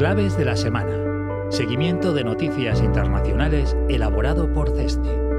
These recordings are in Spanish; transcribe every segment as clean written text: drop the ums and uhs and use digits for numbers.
Claves de la semana. Seguimiento de noticias internacionales elaborado por CESCI.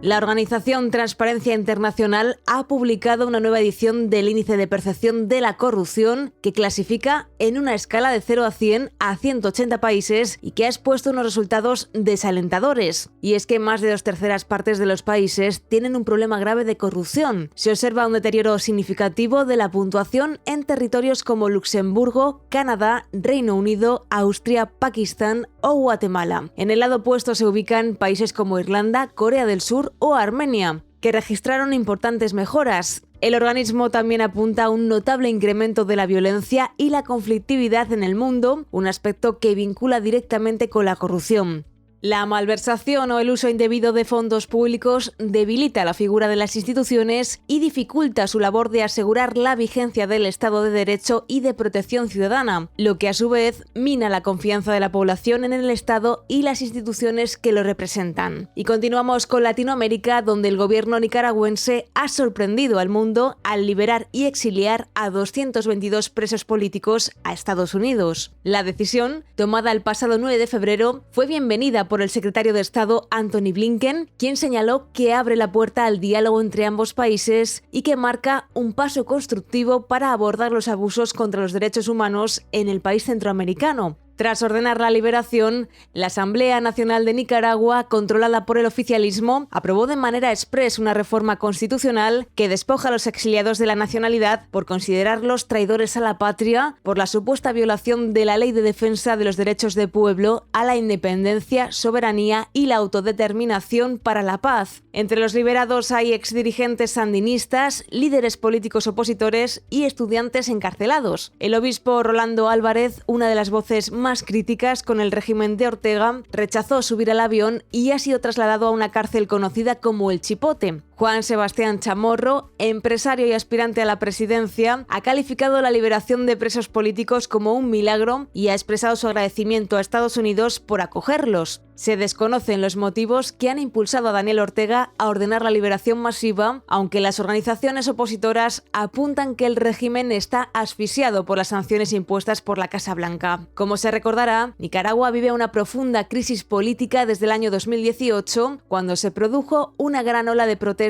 La organización Transparencia Internacional ha publicado una nueva edición del Índice de Percepción de la Corrupción que clasifica en una escala de 0 a 100 a 180 países y que ha expuesto unos resultados desalentadores. Y es que más de 2/3 partes de los países tienen un problema grave de corrupción. Se observa un deterioro significativo de la puntuación en territorios como Luxemburgo, Canadá, Reino Unido, Austria, Pakistán o Guatemala. En el lado opuesto se ubican países como Irlanda, Corea del Sur o Armenia, que registraron importantes mejoras. El organismo también apunta a un notable incremento de la violencia y la conflictividad en el mundo, un aspecto que vincula directamente con la corrupción. La malversación o el uso indebido de fondos públicos debilita la figura de las instituciones y dificulta su labor de asegurar la vigencia del Estado de Derecho y de protección ciudadana, lo que a su vez mina la confianza de la población en el Estado y las instituciones que lo representan. Y continuamos con Latinoamérica, donde el gobierno nicaragüense ha sorprendido al mundo al liberar y exiliar a 222 presos políticos a Estados Unidos. La decisión, tomada el pasado 9 de febrero, fue bienvenida por el secretario de Estado Antony Blinken, quien señaló que abre la puerta al diálogo entre ambos países y que marca un paso constructivo para abordar los abusos contra los derechos humanos en el país centroamericano. Tras ordenar la liberación, la Asamblea Nacional de Nicaragua, controlada por el oficialismo, aprobó de manera exprés una reforma constitucional que despoja a los exiliados de la nacionalidad por considerarlos traidores a la patria por la supuesta violación de la Ley de Defensa de los Derechos de Pueblo a la independencia, soberanía y la autodeterminación para la paz. Entre los liberados hay exdirigentes sandinistas, líderes políticos opositores y estudiantes encarcelados. El obispo Rolando Álvarez, una de las voces más críticas con el régimen de Ortega, rechazó subir al avión y ha sido trasladado a una cárcel conocida como El Chipote. Juan Sebastián Chamorro, empresario y aspirante a la presidencia, ha calificado la liberación de presos políticos como un milagro y ha expresado su agradecimiento a Estados Unidos por acogerlos. Se desconocen los motivos que han impulsado a Daniel Ortega a ordenar la liberación masiva, aunque las organizaciones opositoras apuntan que el régimen está asfixiado por las sanciones impuestas por la Casa Blanca. Como se recordará, Nicaragua vive una profunda crisis política desde el año 2018, cuando se produjo una gran ola de protestas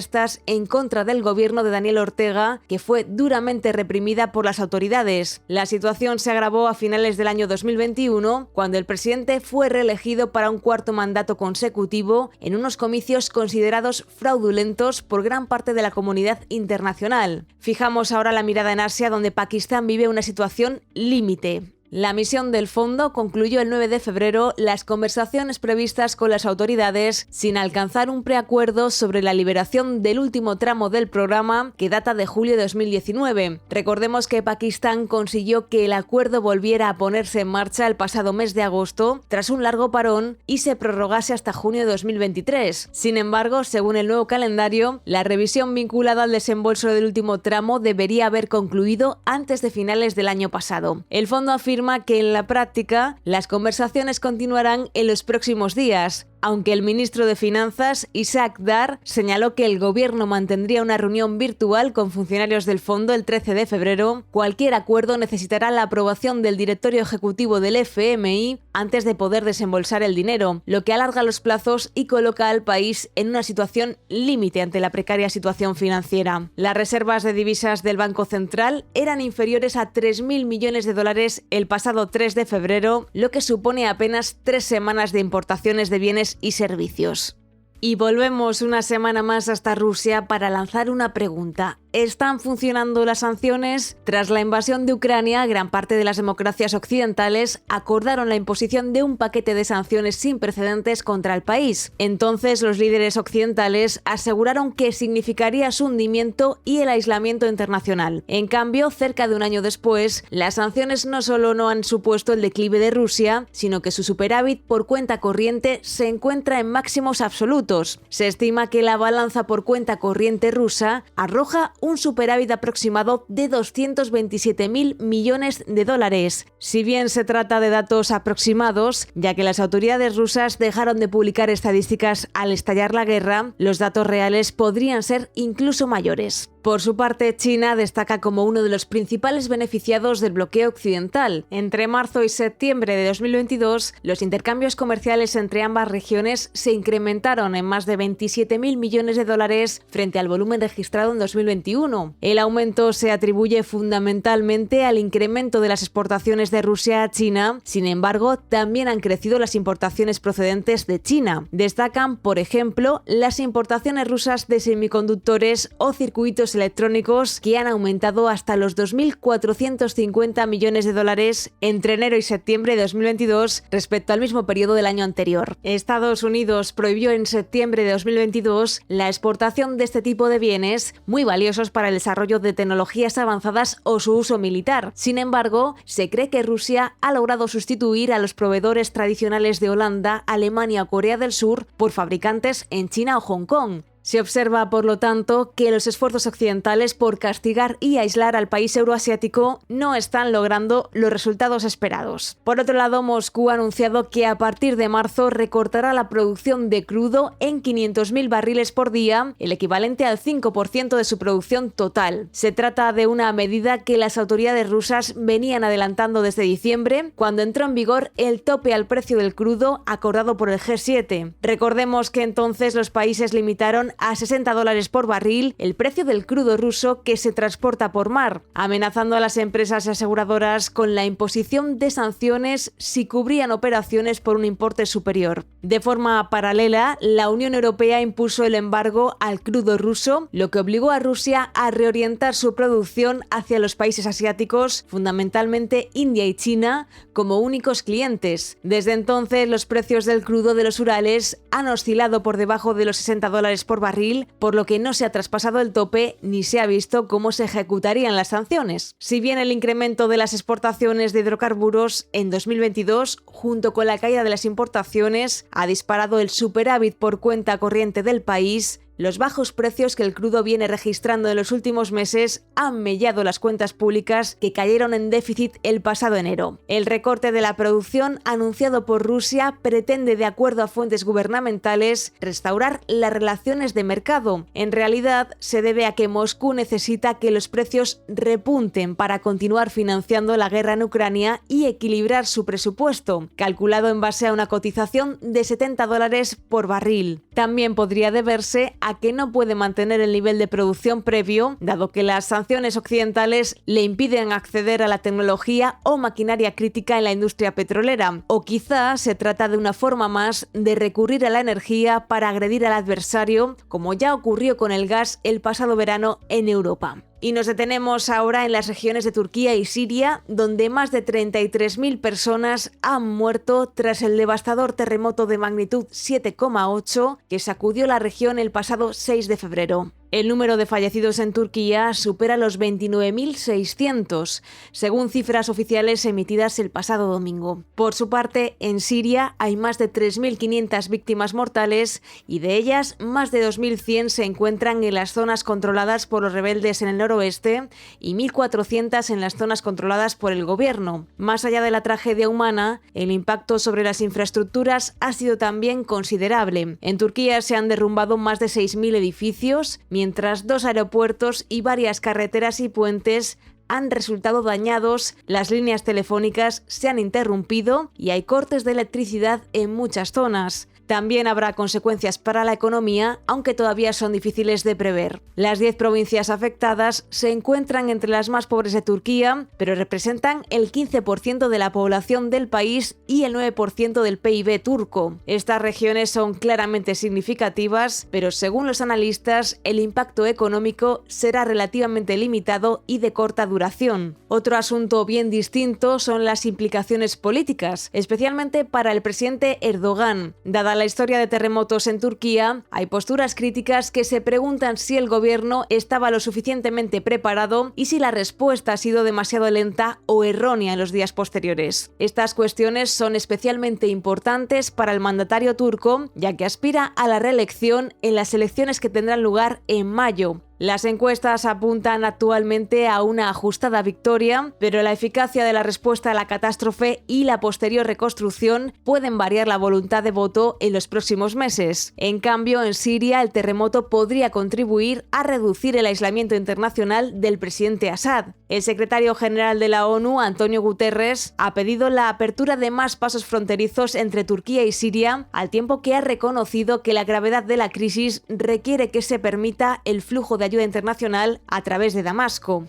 en contra del gobierno de Daniel Ortega, que fue duramente reprimida por las autoridades. La situación se agravó a finales del año 2021, cuando el presidente fue reelegido para un cuarto mandato consecutivo en unos comicios considerados fraudulentos por gran parte de la comunidad internacional. Fijamos ahora la mirada en Asia, donde Pakistán vive una situación límite. La misión del fondo concluyó el 9 de febrero las conversaciones previstas con las autoridades sin alcanzar un preacuerdo sobre la liberación del último tramo del programa, que data de julio de 2019. Recordemos que Pakistán consiguió que el acuerdo volviera a ponerse en marcha el pasado mes de agosto, tras un largo parón, y se prorrogase hasta junio de 2023. Sin embargo, según el nuevo calendario, la revisión vinculada al desembolso del último tramo debería haber concluido antes de finales del año pasado. El fondo afirma que en la práctica las conversaciones continuarán en los próximos días, aunque el ministro de Finanzas, Isaac Dar, señaló que el gobierno mantendría una reunión virtual con funcionarios del fondo el 13 de febrero, cualquier acuerdo necesitará la aprobación del directorio ejecutivo del FMI antes de poder desembolsar el dinero, lo que alarga los plazos y coloca al país en una situación límite ante la precaria situación financiera. Las reservas de divisas del Banco Central eran inferiores a 3.000 millones de dólares el pasado 3 de febrero, lo que supone apenas 3 semanas de importaciones de bienes y servicios. Y volvemos una semana más hasta Rusia para lanzar una pregunta. ¿Están funcionando las sanciones? Tras la invasión de Ucrania, gran parte de las democracias occidentales acordaron la imposición de un paquete de sanciones sin precedentes contra el país. Entonces, los líderes occidentales aseguraron que significaría su hundimiento y el aislamiento internacional. En cambio, cerca de un año después, las sanciones no solo no han supuesto el declive de Rusia, sino que su superávit por cuenta corriente se encuentra en máximos absolutos. Se estima que la balanza por cuenta corriente rusa arroja un superávit aproximado de 227.000 millones de dólares. Si bien se trata de datos aproximados, ya que las autoridades rusas dejaron de publicar estadísticas al estallar la guerra, los datos reales podrían ser incluso mayores. Por su parte, China destaca como uno de los principales beneficiados del bloqueo occidental. Entre marzo y septiembre de 2022, los intercambios comerciales entre ambas regiones se incrementaron en más de 27.000 millones de dólares frente al volumen registrado en 2021. El aumento se atribuye fundamentalmente al incremento de las exportaciones de Rusia a China. Sin embargo, también han crecido las importaciones procedentes de China. Destacan, por ejemplo, las importaciones rusas de semiconductores o circuitos electrónicos, que han aumentado hasta los 2.450 millones de dólares entre enero y septiembre de 2022 respecto al mismo periodo del año anterior. Estados Unidos prohibió en septiembre de 2022 la exportación de este tipo de bienes muy valiosos para el desarrollo de tecnologías avanzadas o su uso militar. Sin embargo, se cree que Rusia ha logrado sustituir a los proveedores tradicionales de Holanda, Alemania o Corea del Sur por fabricantes en China o Hong Kong. Se observa, por lo tanto, que los esfuerzos occidentales por castigar y aislar al país euroasiático no están logrando los resultados esperados. Por otro lado, Moscú ha anunciado que a partir de marzo recortará la producción de crudo en 500.000 barriles por día, el equivalente al 5% de su producción total. Se trata de una medida que las autoridades rusas venían adelantando desde diciembre, cuando entró en vigor el tope al precio del crudo acordado por el G7. Recordemos que entonces los países limitaron a $60 por barril el precio del crudo ruso que se transporta por mar, amenazando a las empresas aseguradoras con la imposición de sanciones si cubrían operaciones por un importe superior. De forma paralela, la Unión Europea impuso el embargo al crudo ruso, lo que obligó a Rusia a reorientar su producción hacia los países asiáticos, fundamentalmente India y China, como únicos clientes. Desde entonces, los precios del crudo de los Urales han oscilado por debajo de los $60 por barril, por lo que no se ha traspasado el tope ni se ha visto cómo se ejecutarían las sanciones. Si bien el incremento de las exportaciones de hidrocarburos en 2022, junto con la caída de las importaciones, ha disparado el superávit por cuenta corriente del país, los bajos precios que el crudo viene registrando en los últimos meses han mellado las cuentas públicas, que cayeron en déficit el pasado enero. El recorte de la producción anunciado por Rusia pretende, de acuerdo a fuentes gubernamentales, restaurar las relaciones de mercado. En realidad, se debe a que Moscú necesita que los precios repunten para continuar financiando la guerra en Ucrania y equilibrar su presupuesto, calculado en base a una cotización de $70 por barril. También podría deberse a que no puede mantener el nivel de producción previo, dado que las sanciones occidentales le impiden acceder a la tecnología o maquinaria crítica en la industria petrolera, o quizá se trata de una forma más de recurrir a la energía para agredir al adversario, como ya ocurrió con el gas el pasado verano en Europa. Y nos detenemos ahora en las regiones de Turquía y Siria, donde más de 33.000 personas han muerto tras el devastador terremoto de magnitud 7,8 que sacudió la región el pasado 6 de febrero. El número de fallecidos en Turquía supera los 29.600, según cifras oficiales emitidas el pasado domingo. Por su parte, en Siria hay más de 3.500 víctimas mortales y de ellas más de 2.100 se encuentran en las zonas controladas por los rebeldes en el noroeste y 1.400 en las zonas controladas por el gobierno. Más allá de la tragedia humana, el impacto sobre las infraestructuras ha sido también considerable. En Turquía se han derrumbado más de 6.000 edificios, mientras 2 aeropuertos y varias carreteras y puentes han resultado dañados, las líneas telefónicas se han interrumpido y hay cortes de electricidad en muchas zonas. También habrá consecuencias para la economía, aunque todavía son difíciles de prever. Las 10 provincias afectadas se encuentran entre las más pobres de Turquía, pero representan el 15% de la población del país y el 9% del PIB turco. Estas regiones son claramente significativas, pero según los analistas, el impacto económico será relativamente limitado y de corta duración. Otro asunto bien distinto son las implicaciones políticas, especialmente para el presidente Erdogan. Dada la historia de terremotos en Turquía, hay posturas críticas que se preguntan si el gobierno estaba lo suficientemente preparado y si la respuesta ha sido demasiado lenta o errónea en los días posteriores. Estas cuestiones son especialmente importantes para el mandatario turco, ya que aspira a la reelección en las elecciones que tendrán lugar en mayo. Las encuestas apuntan actualmente a una ajustada victoria, pero la eficacia de la respuesta a la catástrofe y la posterior reconstrucción pueden variar la voluntad de voto en los próximos meses. En cambio, en Siria, el terremoto podría contribuir a reducir el aislamiento internacional del presidente Assad. El secretario general de la ONU, Antonio Guterres, ha pedido la apertura de más pasos fronterizos entre Turquía y Siria, al tiempo que ha reconocido que la gravedad de la crisis requiere que se permita el flujo de ayuda internacional a través de Damasco.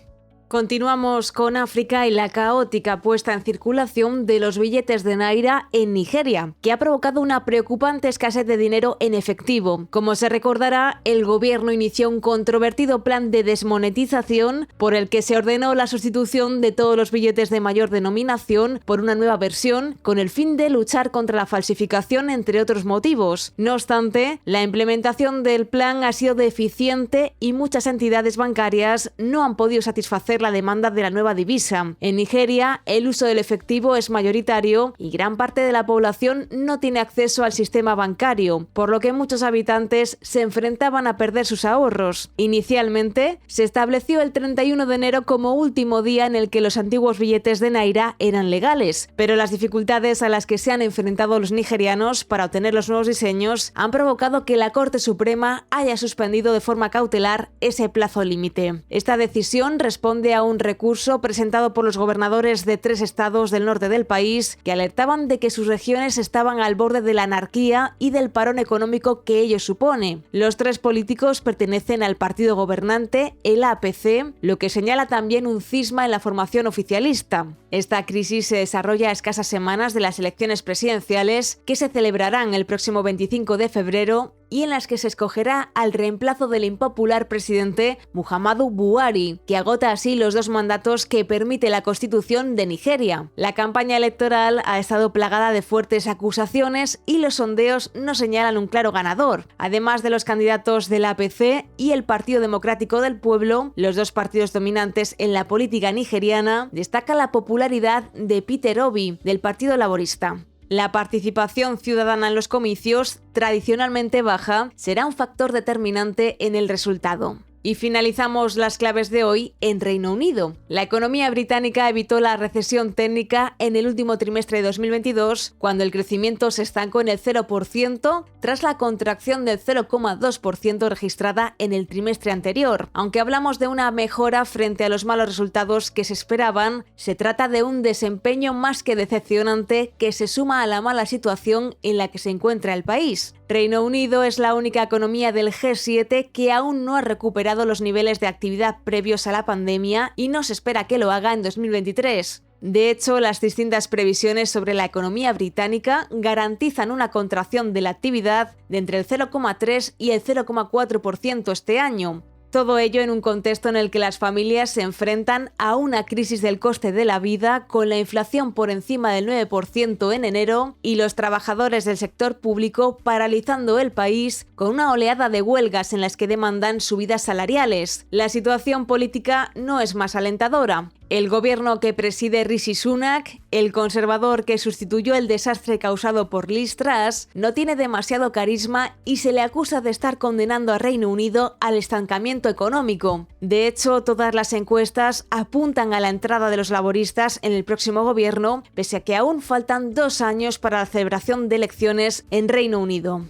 Continuamos con África y la caótica puesta en circulación de los billetes de Naira en Nigeria, que ha provocado una preocupante escasez de dinero en efectivo. Como se recordará, el gobierno inició un controvertido plan de desmonetización por el que se ordenó la sustitución de todos los billetes de mayor denominación por una nueva versión, con el fin de luchar contra la falsificación, entre otros motivos. No obstante, la implementación del plan ha sido deficiente y muchas entidades bancarias no han podido satisfacer la demanda de la nueva divisa. En Nigeria, el uso del efectivo es mayoritario y gran parte de la población no tiene acceso al sistema bancario, por lo que muchos habitantes se enfrentaban a perder sus ahorros. Inicialmente, se estableció el 31 de enero como último día en el que los antiguos billetes de Naira eran legales, pero las dificultades a las que se han enfrentado los nigerianos para obtener los nuevos diseños han provocado que la Corte Suprema haya suspendido de forma cautelar ese plazo límite. Esta decisión responde a un recurso presentado por los gobernadores de 3 estados del norte del país que alertaban de que sus regiones estaban al borde de la anarquía y del parón económico que ello supone. Los 3 políticos pertenecen al partido gobernante, el APC, lo que señala también un cisma en la formación oficialista. Esta crisis se desarrolla a escasas semanas de las elecciones presidenciales que se celebrarán el próximo 25 de febrero y en las que se escogerá al reemplazo del impopular presidente Muhammadu Buhari, que agota así los 2 mandatos que permite la Constitución de Nigeria. La campaña electoral ha estado plagada de fuertes acusaciones y los sondeos no señalan un claro ganador. Además de los candidatos del APC y el Partido Democrático del Pueblo, los 2 partidos dominantes en la política nigeriana, destaca la popularidad de Peter Obi, del Partido Laborista. La participación ciudadana en los comicios, tradicionalmente baja, será un factor determinante en el resultado. Y finalizamos las claves de hoy en Reino Unido. La economía británica evitó la recesión técnica en el último trimestre de 2022, cuando el crecimiento se estancó en el 0%, tras la contracción del 0,2% registrada en el trimestre anterior. Aunque hablamos de una mejora frente a los malos resultados que se esperaban, se trata de un desempeño más que decepcionante que se suma a la mala situación en la que se encuentra el país. Reino Unido es la única economía del G7 que aún no ha recuperado los niveles de actividad previos a la pandemia y no se espera que lo haga en 2023. De hecho, las distintas previsiones sobre la economía británica garantizan una contracción de la actividad de entre el 0,3 y el 0,4% este año. Todo ello en un contexto en el que las familias se enfrentan a una crisis del coste de la vida, con la inflación por encima del 9% en enero y los trabajadores del sector público paralizando el país con una oleada de huelgas en las que demandan subidas salariales. La situación política no es más alentadora. El gobierno que preside Rishi Sunak, el conservador que sustituyó el desastre causado por Liz Truss, no tiene demasiado carisma y se le acusa de estar condenando a Reino Unido al estancamiento económico. De hecho, todas las encuestas apuntan a la entrada de los laboristas en el próximo gobierno, pese a que aún faltan 2 años para la celebración de elecciones en Reino Unido.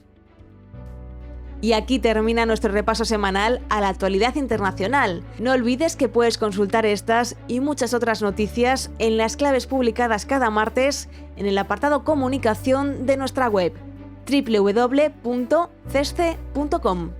Y aquí termina nuestro repaso semanal a la actualidad internacional. No olvides que puedes consultar estas y muchas otras noticias en las claves publicadas cada martes en el apartado Comunicación de nuestra web www.cesce.com.